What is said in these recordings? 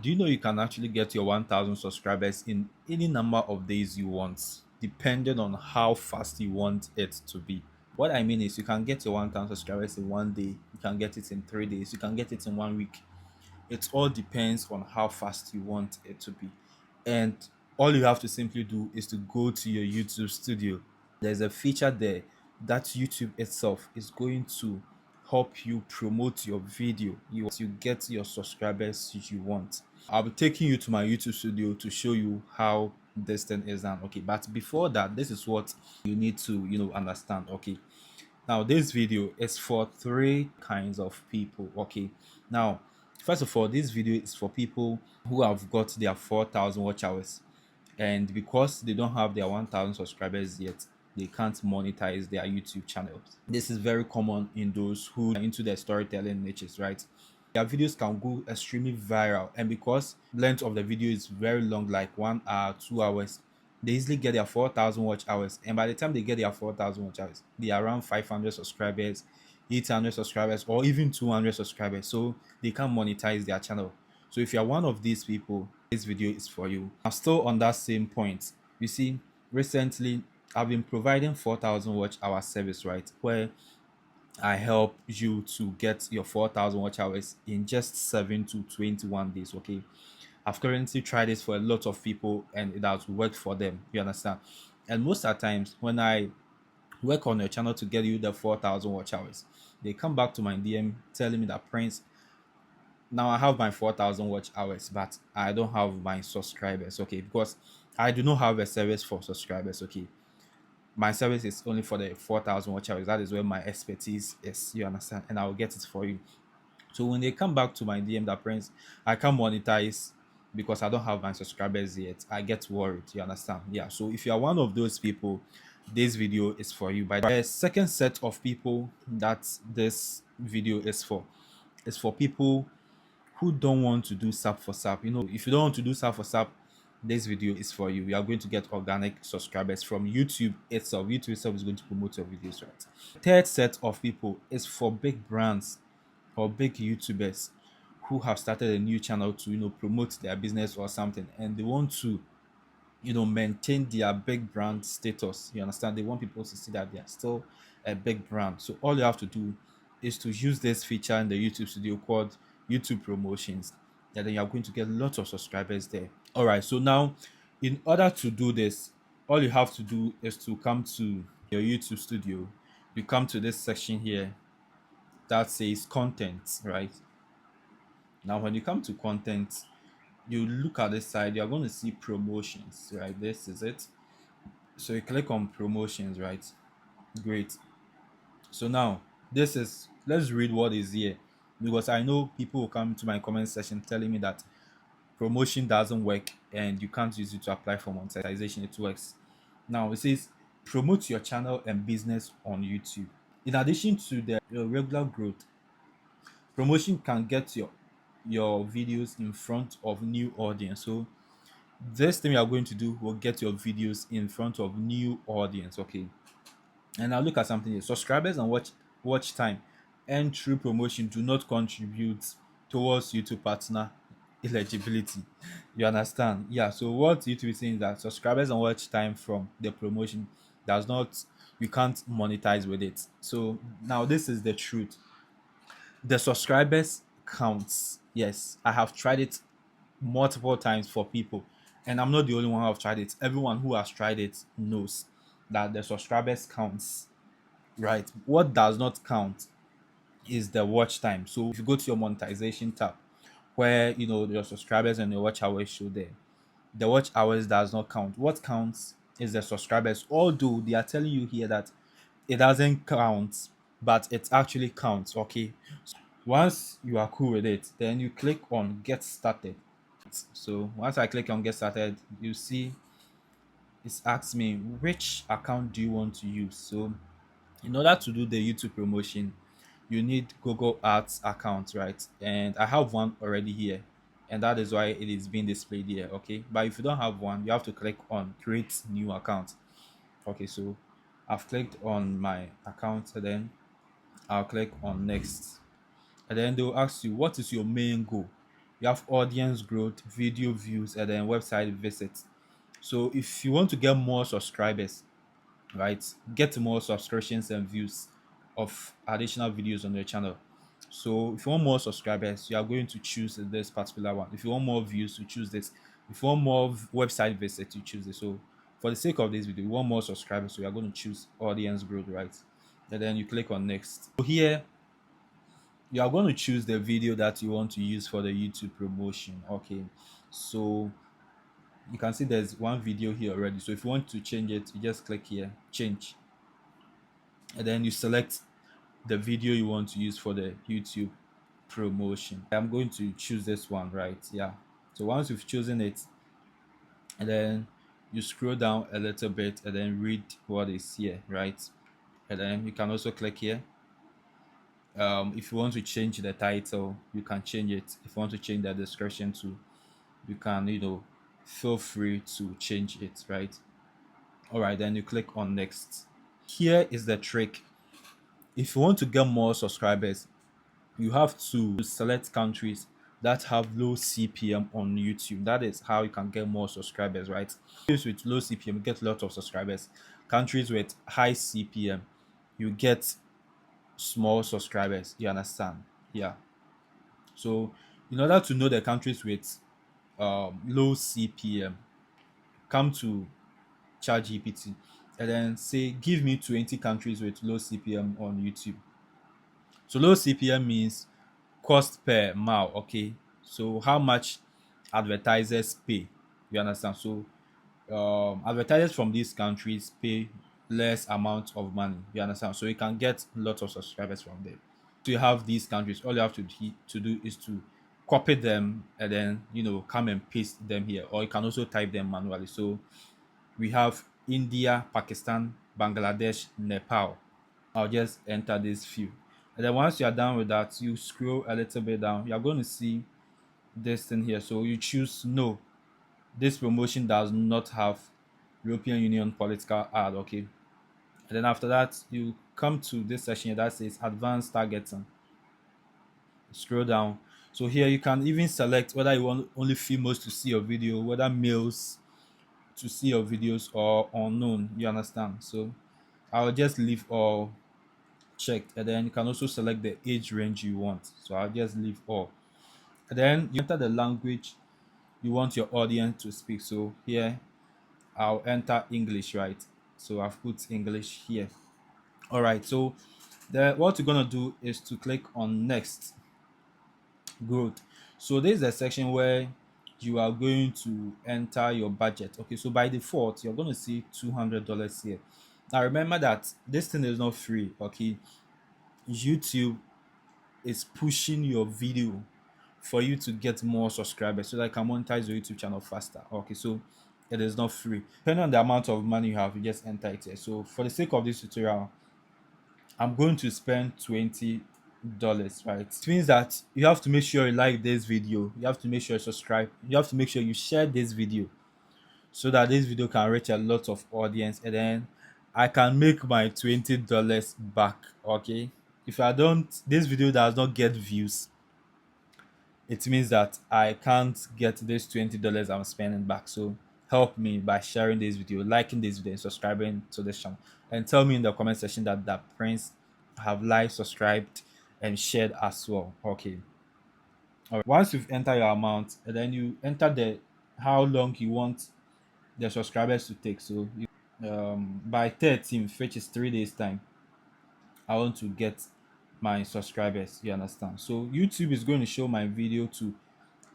Do you know you can actually get your 1000 subscribers in any number of days you want, depending on how fast you want it to be? What I mean is, you can get your 1000 subscribers in one day, you can get it in 3 days, you can get it in one week. It all depends on how fast you want it to be. And all you have to simply do is to go to your YouTube studio. There's a feature there that YouTube itself is going to help you promote your video. You get your subscribers you want. I'll be taking you to my YouTube studio to show you how this thing is done. Okay, but before that, this is what you need to understand. Okay, now this video is for three kinds of people. Okay, now first of all, this video is for people who have got their 4,000 watch hours, and because they don't have their 1,000 subscribers yet, they can't monetize their YouTube channels. This is very common in those who are into their storytelling niches, right? Their videos can go extremely viral, and because length of the video is very long, like 1 hour, 2 hours, they easily get their 4,000 watch hours. And by the time they get their 4,000 watch hours, they are around 500 subscribers, 800 subscribers, or even 200 subscribers. So they can monetize their channel. So if you're one of these people, this video is for you. I'm still on that same point. You see, recently I've been providing 4,000 watch hour service, right? Where I help you to get your 4,000 watch hours in just 7 to 21 days. Okay, I've currently tried this for a lot of people and it has worked for them. You understand? And most of the times when I work on your channel to get you the 4,000 watch hours, they come back to my DM telling me that, Prince, now I have my 4,000 watch hours, but I don't have my subscribers. Okay, because I do not have a service for subscribers. Okay, my service is only for the 4,000 watch hours. That is where my expertise is. You understand? And I will get it for you. So when they come back to my DM that, Prince, I can't monetize because I don't have my subscribers yet, I get worried. You understand? Yeah. So if you are one of those people, this video is for you. By the second set of people that this video is for people who don't want to do SAP for SAP. If you don't want to do SAP for SAP, this video is for you. You are going to get organic subscribers from YouTube itself. YouTube itself is going to promote your videos, right? Third set of people is for big brands or big YouTubers who have started a new channel to promote their business or something, and they want to maintain their big brand status. You understand? They want people to see that they are still a big brand. So all you have to do is to use this feature in the YouTube studio called YouTube promotions, and then you are going to get lots of subscribers there. All right, so now in order to do this, all you have to do is to come to your YouTube studio. You come to this section here that says content, right? Now when you come to content, you look at this side, you're going to see promotions, right? This is it. So you click on promotions, right? Great. So now this is, let's read what is here, because I know people will come to my comment section telling me that promotion doesn't work and you can't use it to apply for monetization. It works. Now it says promote your channel and business on YouTube. In addition to the regular growth, promotion can get your videos in front of new audience. So this thing we are going to do will get your videos in front of new audience. Okay, and now look at something here. Subscribers and watch time and through promotion do not contribute towards YouTube partner eligibility. You understand? Yeah, so what YouTube is saying is that subscribers and watch time from the promotion does not, you can't monetize with it. So now this is the truth. The subscribers counts. Yes, I have tried it multiple times for people, and I'm not the only one who have tried it. Everyone who has tried it knows that the subscribers counts, right? What does not count is the watch time. So if you go to your monetization tab where your subscribers and your watch hours show there, the watch hours does not count. What counts is the subscribers, although they are telling you here that it doesn't count, but it actually counts. Okay, once you are cool with it, then you click on get started. So once I click on get started, you see it's asked me which account do you want to use. So in order to do the YouTube promotion, you need Google Ads account, right? And I have one already here, and that is why it is being displayed here. Okay, but if you don't have one, you have to click on create new account. Okay, so I've clicked on my account, and then I'll click on next, and then they'll ask you what is your main goal. you have audience growth, video views, and then website visits. So if you want to get more subscribers, right, get more subscriptions and views of additional videos on your channel. So if you want more subscribers, you are going to choose this particular one. If you want more views, you choose this. If you want more website visits, you choose this. So for the sake of this video, you want more subscribers, so you are going to choose audience growth, right? And then you click on next. So here you are going to choose the video that you want to use for the YouTube promotion. Okay, so you can see there's one video here already. So if you want to change it, you just click here, change, and then you select the video you want to use for the YouTube promotion. I'm going to choose this one, right? Yeah. So once you've chosen it, and then you scroll down a little bit and then read what is here, right? And then you can also click here. If you want to change the title, you can change it. If you want to change the description too, you can, feel free to change it, right? All right, then you click on next. Here is the trick. If you want to get more subscribers, you have to select countries that have low CPM on YouTube. That is how you can get more subscribers, right? Countries with low CPM get lots of subscribers. Countries with high CPM, you get small subscribers. You understand? Yeah. So in order to know the countries with low CPM, come to ChatGPT and then say, give me 20 countries with low CPM on YouTube. So low CPM means cost per mile, okay? So how much advertisers pay, you understand? So advertisers from these countries pay less amount of money, you understand? So you can get lots of subscribers from there. So you have these countries, all you have to do is to copy them and then come and paste them here, or you can also type them manually. So we have India, Pakistan, Bangladesh, Nepal. I'll just enter this few. And then once you are done with that, you scroll a little bit down. You're going to see this thing here. So you choose no. This promotion does not have European Union political ad, okay? And then after that, you come to this section here that says advanced targeting. Scroll down. So here you can even select whether you want only females to see your video, whether males to see your videos, or unknown. You understand? So I'll just leave all checked, and then you can also select the age range you want. So I'll just leave all, and then you enter the language you want your audience to speak. So here I'll enter English, right? So I've put English here. All right, so what you're gonna do is to click on next. Growth. So this is a section where you are going to enter your budget. Okay, so by default you're going to see $200 here. Now remember that this thing is not free. Okay, YouTube is pushing your video for you to get more subscribers so that I can monetize your YouTube channel faster. Okay, so it is not free. Depending on the amount of money you have, you just enter it here. So for the sake of this tutorial, I'm going to spend $20, right? It means that you have to make sure you like this video, you have to make sure you subscribe, you have to make sure you share this video so that this video can reach a lot of audience, and then I can make my $20 back. Okay, if I don't, this video does not get views, it means that I can't get this $20 I'm spending back. So help me by sharing this video, liking this video, and subscribing to this channel. And tell me in the comment section that Prince have liked, subscribed, and shared as well. Okay. All right. Once you've entered your amount, and then you enter the how long you want the subscribers to take. So by 13th, which is 3 days time, I want to get my subscribers. You understand? So YouTube is going to show my video to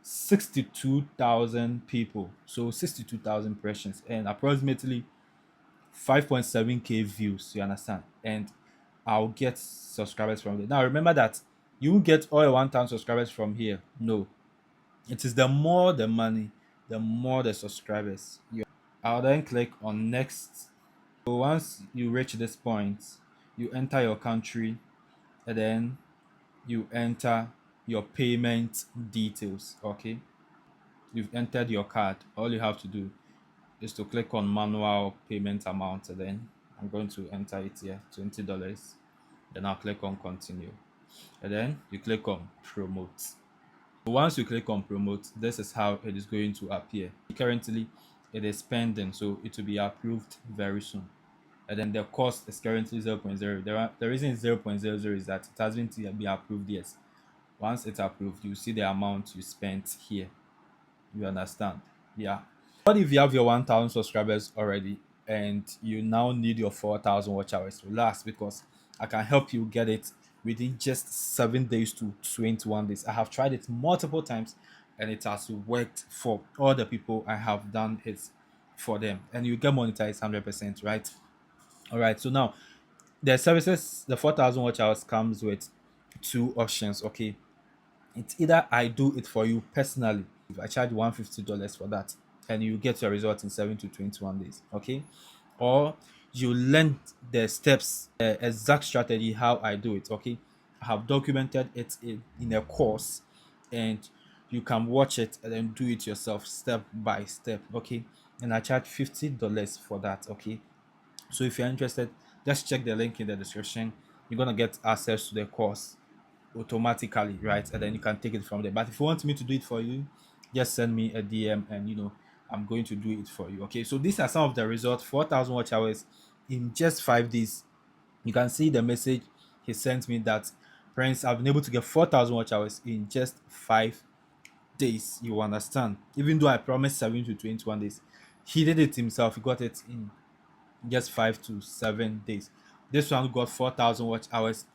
62,000 people, so 62,000 impressions and approximately 5.7k views, you understand? And I'll get subscribers from there. Now remember that you won't get all 1,000 subscribers from here. No, it is the more the money, the more the subscribers. I'll then click on next. So once you reach this point, you enter your country, and then you enter your payment details. Okay, you've entered your card. All you have to do is to click on manual payment amount, and then I'm going to enter it here, $20. Then I'll click on continue, and then you click on promote. Once you click on promote, this is how it is going to appear. Currently, it is pending, so it will be approved very soon. And then the cost is currently zero point 0.0. The reason it's 0.00 is that it hasn't yet been approved yet. Once it's approved, you see the amount you spent here. You understand? Yeah. What if you have your 1,000 subscribers already and you now need your 4,000 watch hours to last? Because I can help you get it within just 7 days to 21 days. I have tried it multiple times and it has worked for all the people I have done it for them. And you get monetized 100%, right? All right. So now the services, the 4,000 watch hours comes with two options. Okay. It's either I do it for you personally. I charge $150 for that, and you get your result in 7 to 21 days. Okay, or you learn the steps, exact strategy how I do it. Okay, I have documented it in a course, and you can watch it and then do it yourself step by step. Okay, and I charge $50 for that. Okay, so if you're interested, just check the link in the description. You're gonna get access to the course automatically, right? And then you can take it from there. But if you want me to do it for you, just send me a DM and I'm going to do it for you. Okay. So these are some of the results. 4,000 watch hours in just 5 days. You can see the message he sent me that Prince, I've been able to get 4,000 watch hours in just 5 days. You understand? Even though I promised 7 to 21 days, he did it himself. He got it in just 5 to 7 days. This one got 4,000 watch hours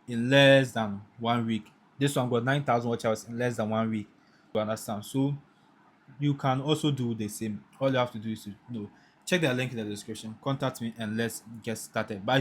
in less than 1 week. This one got 9,000 watch hours in less than 1 week. You understand? So you can also do the same. All you have to do is to check the link in the description, contact me, and let's get started. Bye.